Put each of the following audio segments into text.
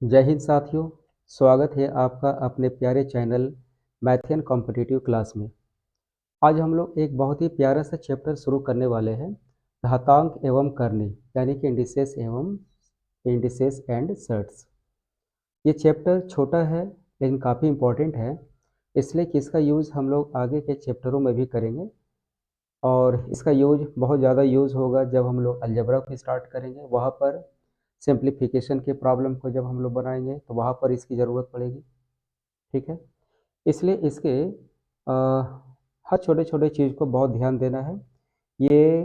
जय हिंद साथियों। स्वागत है आपका अपने प्यारे channel math and competitive class में। आज हम लोग एक बहुत ही प्यारा सा चैप्टर शुरू करने वाले हैं, घातांक एवं करनी, यानी कि इंडिसेस एंड सर्ट्स। ये चैप्टर छोटा है लेकिन काफ़ी इम्पोर्टेंट है, इसलिए कि इसका यूज़ हम लोग आगे के चैप्टरों में भी करेंगे और इसका यूज बहुत ज़्यादा यूज़ होगा जब हम लोग अलजेब्रा को स्टार्ट करेंगे। वहाँ पर सिंप्लीफिकेशन के प्रॉब्लम को जब हम लोग बनाएंगे तो वहाँ पर इसकी ज़रूरत पड़ेगी। ठीक है, इसलिए इसके हर छोटे छोटे चीज़ को बहुत ध्यान देना है। ये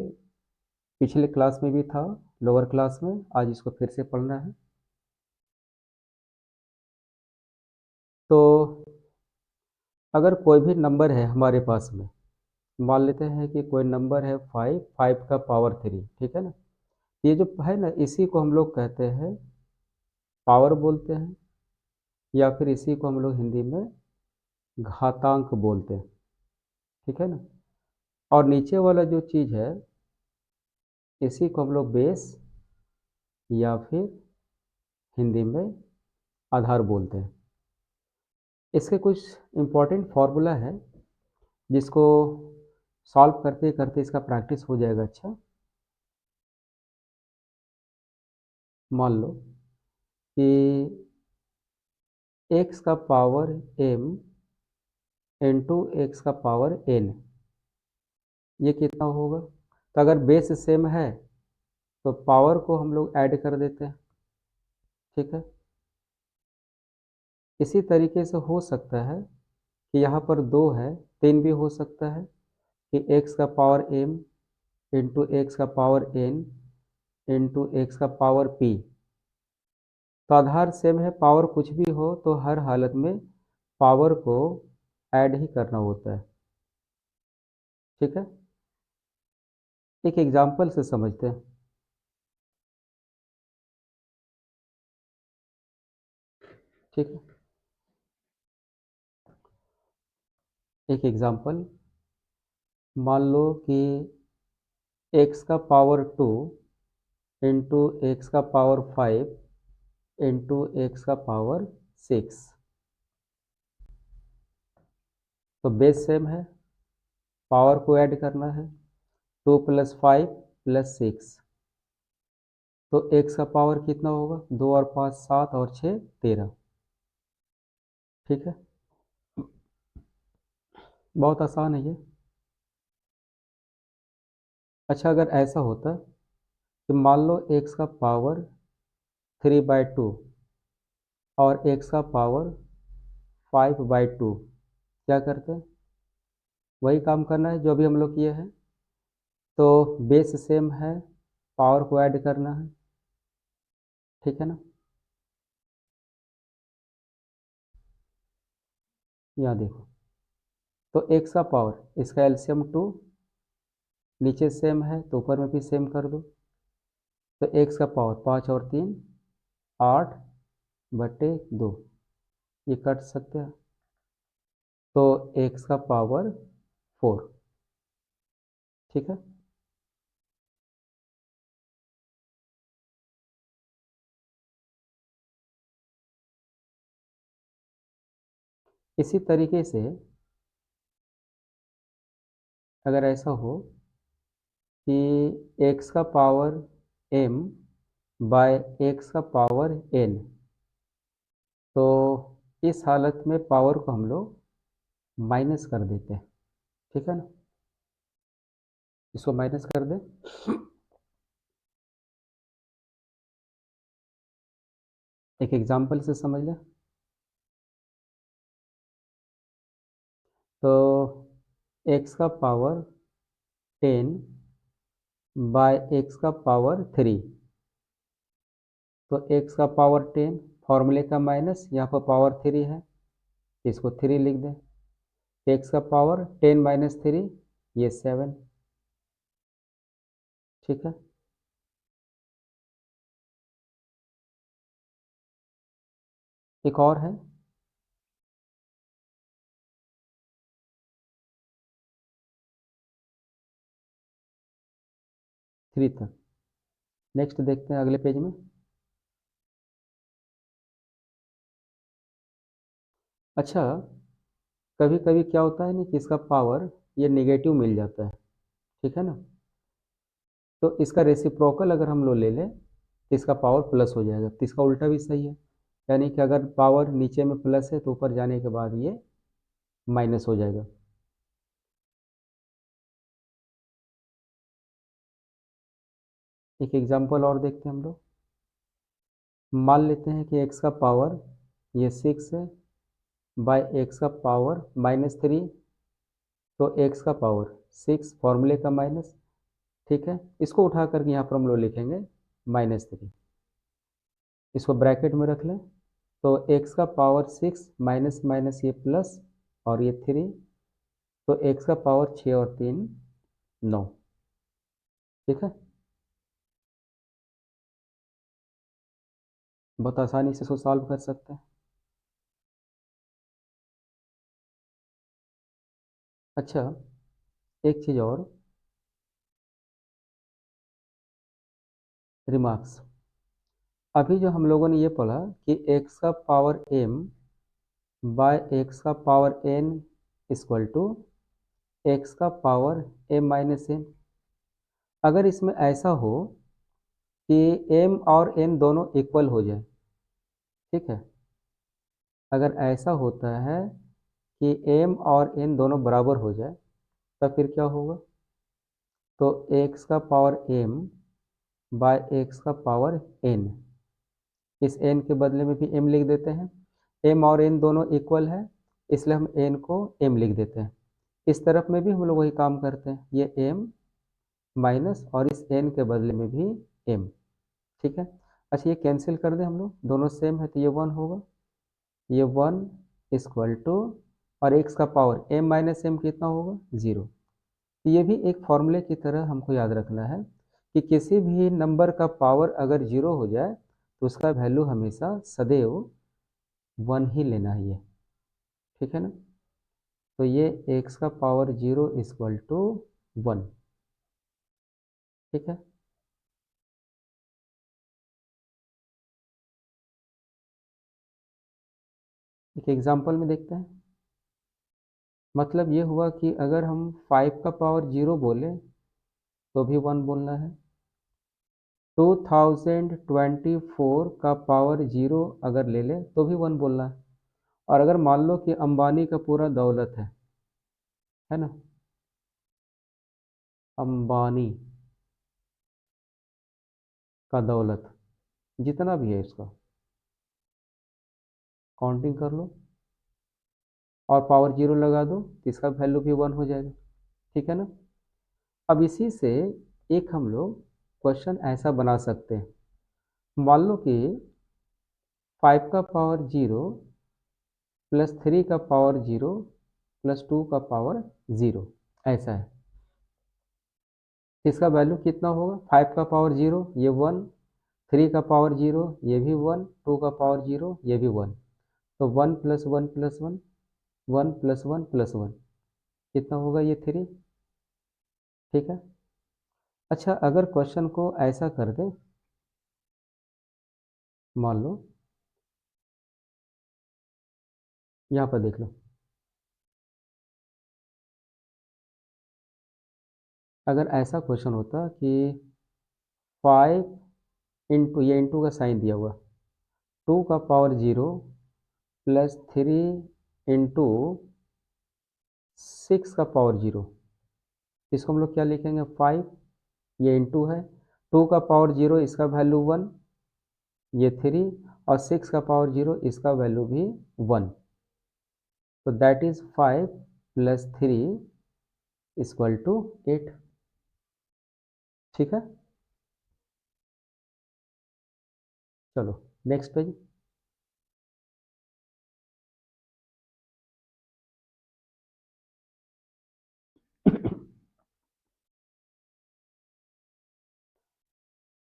पिछले क्लास में भी था, लोअर क्लास में, आज इसको फिर से पढ़ना है। तो अगर कोई भी नंबर है हमारे पास में, मान लेते हैं कि कोई नंबर है 5 का पावर 3, ठीक है ना। ये जो है ना, इसी को हम लोग कहते हैं पावर बोलते हैं, या फिर इसी को हम लोग हिंदी में घातांक बोलते हैं। ठीक है ना। और नीचे वाला जो चीज़ है, इसी को हम लोग बेस या फिर हिंदी में आधार बोलते हैं। इसके कुछ इम्पोर्टेंट फार्मूला है जिसको सॉल्व करते करते इसका प्रैक्टिस हो जाएगा। अच्छा, मान लो कि x का पावर m इंटू एक्स का पावर n, ये कितना होगा। तो अगर बेस सेम है तो पावर को हम लोग ऐड कर देते हैं। ठीक है, इसी तरीके से हो सकता है कि यहाँ पर 2 है, 3 भी हो सकता है कि x का पावर m इंटू एक्स का पावर n इंटू एक्स का पावर p। तो आधार सेम है, पावर कुछ भी हो तो हर हालत में पावर को ऐड ही करना होता है। ठीक है, एक एग्जांपल से समझते हैं। ठीक है, एक एग्जांपल, मान लो कि एक्स का पावर 2 इंटू एक्स का पावर 5 इंटू एक्स का पावर 6। तो बेस सेम है, पावर को ऐड करना है, 2 प्लस 5 प्लस 6। तो एक्स का पावर कितना होगा, 2 और 5 7 और 6 13। ठीक है, बहुत आसान है ये। अच्छा, अगर ऐसा होता कि मान लो एक्स का पावर 3/2 और एक्स का पावर 5/2, क्या करते हैं, वही काम करना है जो अभी हम लोग किए हैं। तो बेस सेम है, पावर को ऐड करना है। ठीक है ना, यहाँ देखो, तो एक्स का पावर, इसका एलसीएम 2, नीचे सेम है तो ऊपर में भी सेम कर दो। तो एक्स का पावर 5 और 3 8/2, ये कट सकते हैं। तो एक्स का पावर 4। ठीक है, इसी तरीके से अगर ऐसा हो कि एक्स का पावर m बाय एक्स का पावर n, तो इस हालत में पावर को हम लोग माइनस कर देते हैं। ठीक है ना, इसको माइनस कर दें। एक एग्जांपल से समझ लें। तो एक्स का पावर 10 बाय एक्स का पावर 3, तो एक्स का पावर 10, फॉर्मूले का माइनस, यहाँ पर पावर 3 है, इसको 3 लिख दें। एक्स का पावर 10 - 3, ये 7। ठीक है, एक और है, 3 तक। नेक्स्ट देखते हैं अगले पेज में। अच्छा, कभी कभी क्या होता है ना कि इसका पावर ये नेगेटिव मिल जाता है, ठीक है ना। तो इसका रेसिप्रोकल अगर हम लोग ले लें तो इसका पावर प्लस हो जाएगा, तो इसका उल्टा भी सही है। यानी कि अगर पावर नीचे में प्लस है तो ऊपर जाने के बाद ये माइनस हो जाएगा। एक एग्जांपल और देखते हैं हम लोग। मान लेते हैं कि एक्स का पावर ये 6 है, बाय एक्स का पावर -3। तो एक्स का पावर 6 फॉर्मूले का माइनस, ठीक है। इसको उठा करके यहाँ पर हम लोग लिखेंगे -3। इसको ब्रैकेट में रख लें। तो एक्स का पावर 6 माइनस माइनस ये प्लस और ये 3। तो एक्स का पावर 6 और 3 9, ठीक है। बहुत आसानी से इसको सॉल्व कर सकते हैं। अच्छा, एक चीज़ और रिमार्क्स। अभी जो हम लोगों ने ये पढ़ा कि एक्स का पावर m बाय एक्स का power n equal to x का पावर m-n। अगर इसमें ऐसा हो कि m और n दोनों इक्वल हो जाए, ठीक है। अगर ऐसा होता है कि m और n दोनों बराबर हो जाए तब फिर क्या होगा। तो एक्स का पावर m बाय एक्स का पावर n, इस n के बदले में भी m लिख देते हैं। m और n दोनों इक्वल है, इसलिए हम n को m लिख देते हैं। इस तरफ में भी हम लोग वही काम करते हैं, ये m माइनस और इस n के बदले में भी m, ठीक है। अच्छा, ये कैंसिल कर दें हम लोग, दोनों सेम है तो ये 1 होगा। ये 1 इक्वल टू, और एक्स का पावर m माइनस m कितना होगा 0। तो ये भी एक फॉर्मूले की तरह हमको याद रखना है कि किसी भी नंबर का पावर अगर 0 हो जाए तो उसका वैल्यू हमेशा सदैव 1 ही लेना है ये, ठीक है ना। तो ये एक्स का पावर 0 इक्वल टू 1, ठीक है। एक एग्जांपल में देखते हैं। मतलब ये हुआ कि अगर हम 5 का पावर 0 बोले तो भी 1 बोलना है। 2024 का पावर 0 अगर ले ले तो भी 1 बोलना है। और अगर मान लो कि अंबानी का पूरा दौलत है ना, अंबानी का दौलत जितना भी है इसका काउंटिंग कर लो और पावर 0 लगा दो तो इसका वैल्यू भी 1 हो जाएगा, ठीक है ना। अब इसी से एक हम लोग क्वेश्चन ऐसा बना सकते हैं। मान लो कि 5 का पावर 0 प्लस 3 का पावर 0 प्लस 2 का पावर 0 ऐसा है। इसका वैल्यू कितना होगा। 5 का पावर 0 ये 1, 3 का पावर 0 ये भी 1, 2 का पावर 0 ये भी 1। तो 1 प्लस 1 प्लस 1, 1 प्लस 1 प्लस 1 कितना होगा ये 3, ठीक है। अच्छा, अगर क्वेश्चन को ऐसा कर दे, मान लो यहाँ पर देख लो। अगर ऐसा क्वेश्चन होता कि 5 इंटू, ये इंटू का साइन दिया हुआ, 2 का पावर 0 प्लस 3 इंटू 6 का पावर 0, इसको हम लोग क्या लिखेंगे 5, ये इंटू है। 2 का पावर 0 इसका वैल्यू 1, ये 3, और 6 का पावर 0 इसका वैल्यू भी 1। तो that is 5 plus 3 equal to 8, ठीक है। चलो नेक्स्ट पेज।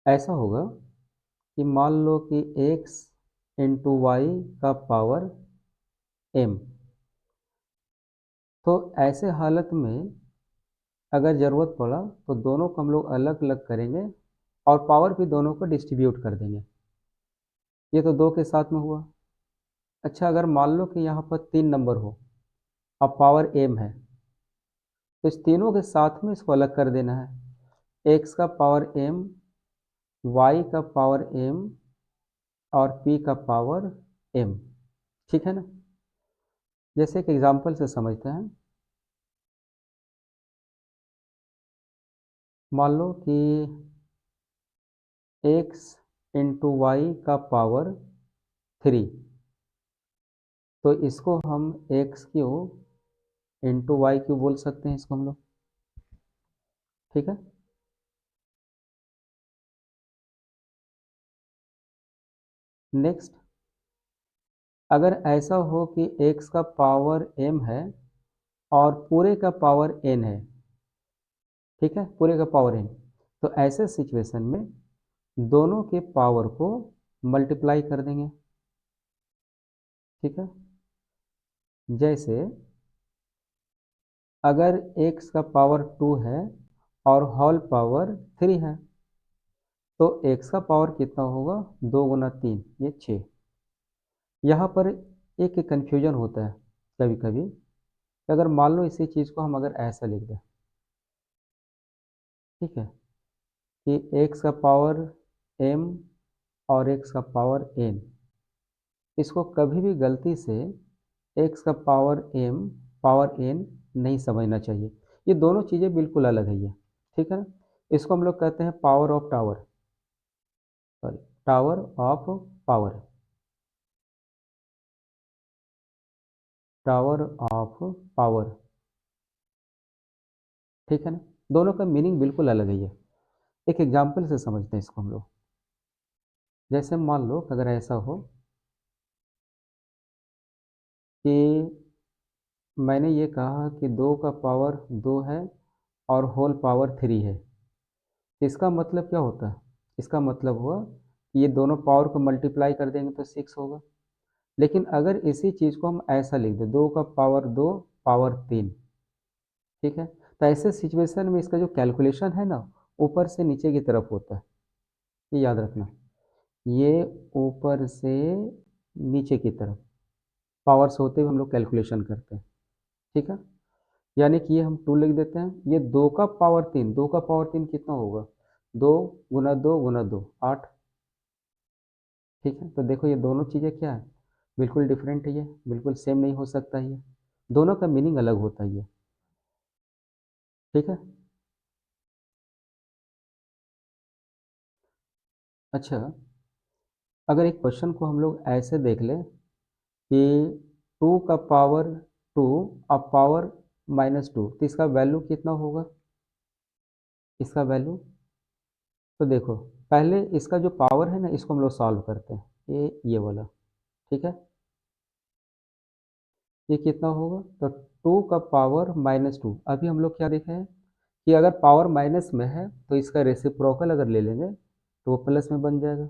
ऐसा होगा कि मान लो कि x इंटू वाई का पावर m। तो ऐसे हालत में अगर ज़रूरत पड़ा तो दोनों को हम लोग अलग अलग करेंगे और पावर भी दोनों को डिस्ट्रीब्यूट कर देंगे। ये तो 2 के साथ में हुआ। अच्छा, अगर मान लो कि यहाँ पर 3 नंबर हो और पावर m है, तो इस तीनों के साथ में इसको अलग कर देना है। x का पावर m, y का पावर m और p का पावर m। ठीक है ना? जैसे एक एग्जांपल से समझते हैं। मान लो कि x इंटू वाई का पावर 3, तो इसको हम x cube into y cube बोल सकते हैं, इसको हम लोग। ठीक है। नेक्स्ट, अगर ऐसा हो कि x का पावर m है और पूरे का पावर n है, ठीक है, पूरे का पावर n, तो ऐसे सिचुएशन में दोनों के पावर को मल्टीप्लाई कर देंगे। ठीक है। जैसे अगर x का पावर 2 है और होल पावर 3 है, तो x का पावर कितना होगा? 2 गुना 3, ये 6। यहाँ पर एक कन्फ्यूजन होता है कभी कभी। अगर मान लो इसी चीज़ को हम अगर ऐसा लिख दें, ठीक है, कि x का पावर m और x का पावर n, इसको कभी भी गलती से x का पावर m पावर n नहीं समझना चाहिए। ये दोनों चीज़ें बिल्कुल अलग है ये। ठीक है ना? इसको हम लोग कहते हैं power of tower, sorry, tower of power, tower of power. ठीक है ना? दोनों का मीनिंग बिल्कुल अलग है ये। एक एग्जाम्पल से समझते हैं इसको हम लोग। जैसे मान लो अगर ऐसा हो कि मैंने ये कहा कि 2 का पावर 2 है और होल पावर 3 है। इसका मतलब क्या होता है? इसका मतलब हुआ कि ये दोनों पावर को मल्टीप्लाई कर देंगे तो 6 होगा। लेकिन अगर इसी चीज़ को हम ऐसा लिख दें, 2 का पावर 2 पावर 3, ठीक है, तो ऐसे सिचुएशन में इसका जो कैलकुलेशन है ना, ऊपर से नीचे की तरफ होता है। ये याद रखना, ये ऊपर से नीचे की तरफ पावर्स होते हुए हम लोग कैलकुलेशन करते हैं। ठीक है। यानी कि ये हम 2 लिख देते हैं। ये 2 का पावर 3, 2 का पावर 3 कितना होगा? 2 गुना 2 गुना 2, 8। ठीक है। तो देखो ये दोनों चीज़ें क्या है? बिल्कुल डिफरेंट है, ये बिल्कुल सेम नहीं हो सकता ये। दोनों का मीनिंग अलग होता है ये। ठीक है। अच्छा, अगर एक क्वेश्चन को हम लोग ऐसे देख लें कि 2 का पावर 2 और पावर -2, तो इसका वैल्यू कितना होगा? इसका वैल्यू, तो देखो, पहले इसका जो पावर है ना, इसको हम लोग सॉल्व करते हैं। ये वाला, ठीक है, ये कितना होगा? तो 2 का पावर -2, अभी हम लोग क्या देखे हैं कि अगर पावर माइनस में है तो इसका रेसिप्रोकल अगर ले लेंगे तो वो प्लस में बन जाएगा।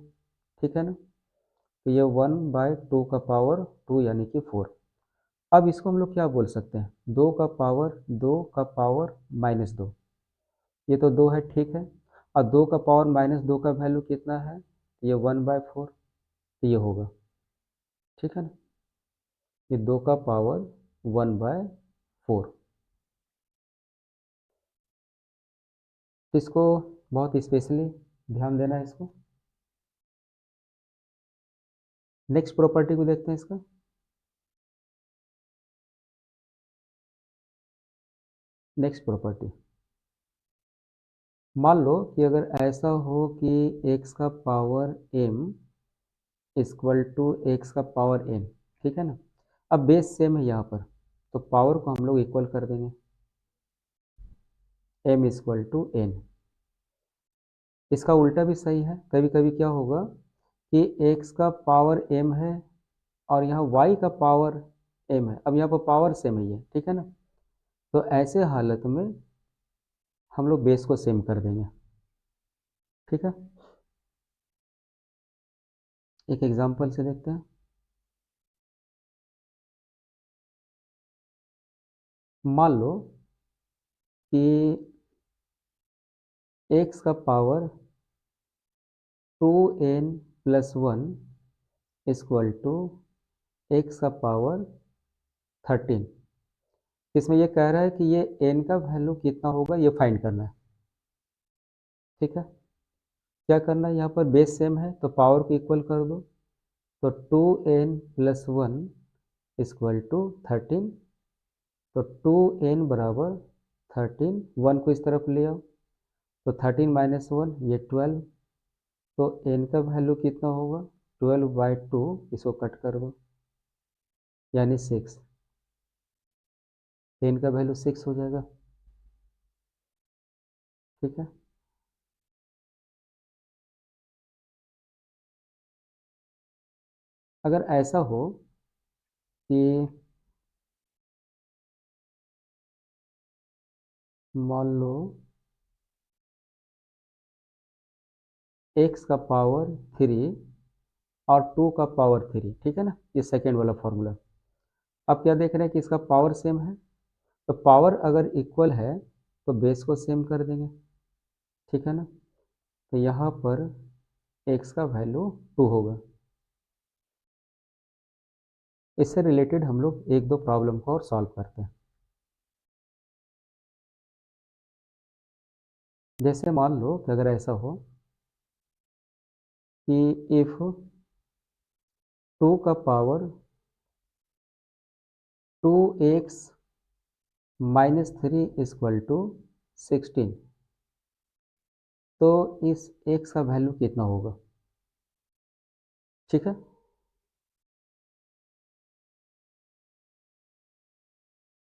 ठीक है ना? तो ये 1/2 का पावर 2 यानी कि 4। अब इसको हम लोग क्या बोल सकते हैं? 2 का पावर 2 का पावर -2, ये तो 2 है, ठीक है। और 2 का पावर -2 का वैल्यू कितना है? ये 1/4, तो ये होगा। ठीक है ना? ये 2 का पावर 1/4। तो इसको बहुत स्पेशली ध्यान देना है इसको। नेक्स्ट प्रॉपर्टी को देखते हैं इसका। नेक्स्ट प्रॉपर्टी, मान लो कि अगर ऐसा हो कि x का power m equal to x का पावर n, ठीक है ना? अब बेस सेम है यहाँ पर, तो पावर को हम लोग इक्वल कर देंगे, m इक्वल टू n। इसका उल्टा भी सही है। कभी कभी क्या होगा कि x का पावर m है और यहाँ y का पावर m है। अब यहाँ पर पावर सेम है ये, ठीक है ना? तो ऐसे हालत में हम लोग बेस को सेम कर देंगे। ठीक है। एक एग्जांपल से देखते हैं। मान लो कि x का power 2n plus 1 equal to x का पावर 13। इसमें ये कह रहा है कि ये n का वैल्यू कितना होगा ये फाइंड करना है। ठीक है, क्या करना है, यहाँ पर बेस सेम है तो पावर को इक्वल कर दो। तो 2n+1 इक्वल टू 13। तो 2n बराबर 13, 1 को इस तरफ ले आओ तो 13 माइनस 1 ये 12। तो n का वैल्यू कितना होगा, 12/2, इसको कट कर दो यानी 6। n का वैल्यू 6 हो जाएगा। ठीक है, अगर ऐसा हो कि मान लो x का पावर 3 और 2 का पावर 3, ठीक है ना, ये सेकेंड वाला फॉर्मूला। अब क्या देख रहे हैं कि इसका पावर सेम है, तो पावर अगर इक्वल है तो बेस को सेम कर देंगे। ठीक है ना, तो यहाँ पर x का वैल्यू 2 होगा। इससे रिलेटेड हम लोग एक दो प्रॉब्लम को और सॉल्व करते हैं। जैसे मान लो कि अगर ऐसा हो कि इफ 2 का power 2x minus 3 equal to 16, तो इस x का वैल्यू कितना होगा। ठीक है,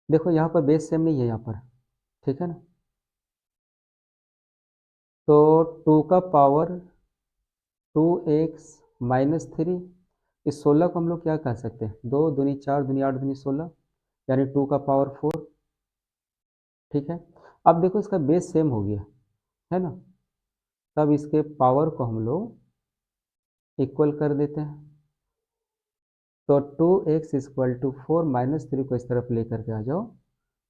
देखो यहाँ पर बेस सेम नहीं है यहाँ पर। ठीक है ना, तो 2 का पावर 2x-3, इस 16 को हम लोग क्या कह सकते हैं, 2 दूनी 4 दूनी 8 दूनी 16, यानी 2 का पावर 4। ठीक है, अब देखो इसका बेस सेम हो गया है ना, तब इसके पावर को हम लोग इक्वल कर देते हैं। तो 2x इक्वल टू 4 माइनस 3 को इस तरफ लेकर के आ जाओ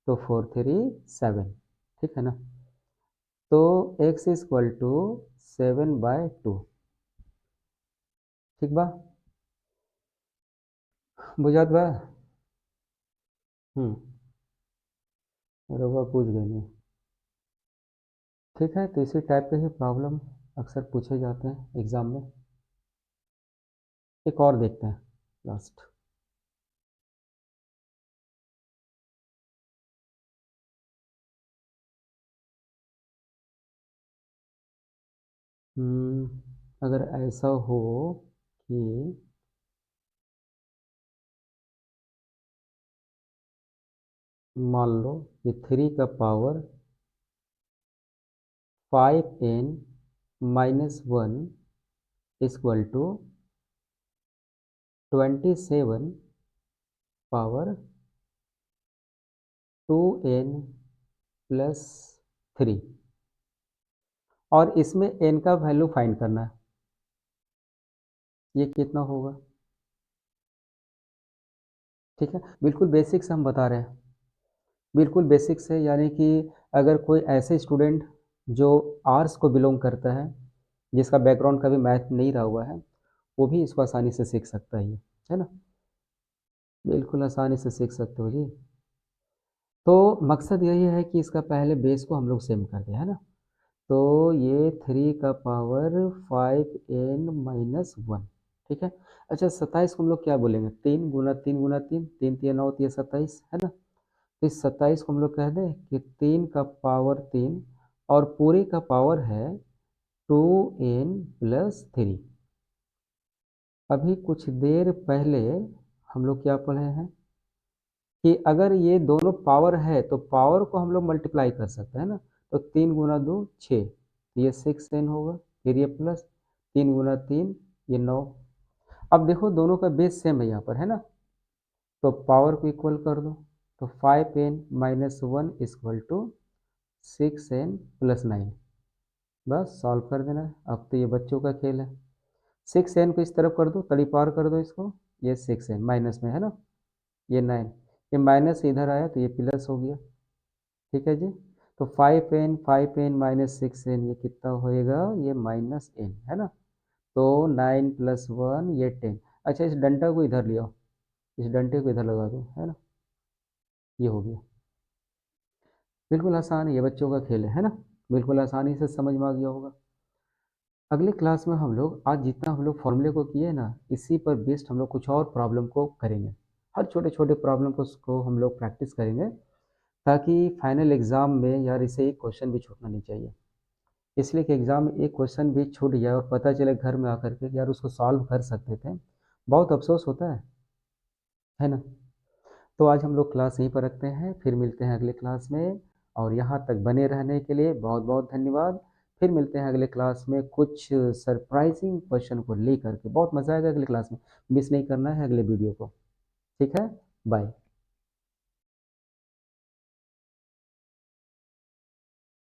तो 4 3 7। ठीक है ना, तो x इक्वल टू 7/2। ठीक बा, बुझात बा। हम्म, रउआ पूछ गए नहीं। ठीक है, तो इसी टाइप के ही प्रॉब्लम अक्सर पूछे जाते हैं एग्जाम में। एक और देखते हैं लास्ट। अगर ऐसा हो कि मान लो कि 3 का power 5n-1 equal to 27 power 2n+3, और इसमें n का वैल्यू फाइंड करना है, ये कितना होगा। ठीक है, बिल्कुल बेसिक से हम बता रहे हैं, बिल्कुल बेसिक से, यानी कि अगर कोई ऐसे स्टूडेंट जो आर्ट्स को बिलोंग करता है, जिसका बैकग्राउंड कभी मैथ नहीं रहा हुआ है, वो भी इसको आसानी से सीख सकता है ना, बिल्कुल आसानी से सीख सकते हो जी। तो मकसद यही है कि इसका पहले बेस को हम लोग सेम कर दें, है ना। तो ये 3 का पावर 5n-1। ठीक है, अच्छा 27 को हम लोग क्या बोलेंगे, 3 × 3 × 3, 3 × 3 = 9 होती है 27, है ना। तो इस 27 को हम लोग कह दें कि 3 का पावर 3 और पूरे का पावर है 2n+3। अभी कुछ देर पहले हम लोग क्या पढ़े हैं कि अगर ये दोनों पावर है तो पावर को हम लोग मल्टीप्लाई कर सकते हैं ना। तो 3 × 2 6, तो ये 6n होगा, फिर ये प्लस 3 × 3 ये 9। अब देखो दोनों का बेस सेम है यहाँ पर, है ना, तो पावर को इक्वल कर दो। तो 5n-1 इक्वल टू 6n+9, बस सॉल्व कर देना है। अब तो ये बच्चों का खेल है। 6n को इस तरफ कर दो, तड़ी पार कर दो इसको, ये 6n माइनस में है ना, ये 9, ये माइनस इधर आया तो ये प्लस हो गया। ठीक है जी, तो 5n ये कितना होएगा, ये -n है ना। तो 9 + 1 ये 10। अच्छा इस डंडा को इधर ले आओ, इस डंडे को इधर लगा दूँ, है ना, ये हो गया। बिल्कुल आसान है, ये बच्चों का खेल है ना, बिल्कुल आसानी से समझ में आ गया होगा। अगले क्लास में हम लोग आज जितना हम लोग फॉर्मूले को किए ना, इसी पर बेस्ड हम लोग कुछ और प्रॉब्लम को करेंगे। हर छोटे छोटे प्रॉब्लम को हम लोग प्रैक्टिस करेंगे, ताकि फाइनल एग्ज़ाम में यार इसे एक क्वेश्चन भी छूटना नहीं चाहिए। इसलिए कि एग्ज़ाम में एक क्वेश्चन भी छूट जाए और पता चले घर में आकर के कि यार उसको सॉल्व कर सकते थे, बहुत अफसोस होता है ना। तो आज हम लोग क्लास यहीं पर रखते हैं, फिर मिलते हैं अगले क्लास में। और यहाँ तक बने रहने के लिए बहुत बहुत धन्यवाद। फिर मिलते हैं अगले क्लास में कुछ सरप्राइजिंग क्वेश्चन को लेकर के, बहुत मज़ा आएगा अगले क्लास में, मिस नहीं करना है अगले वीडियो को। ठीक है, बाय।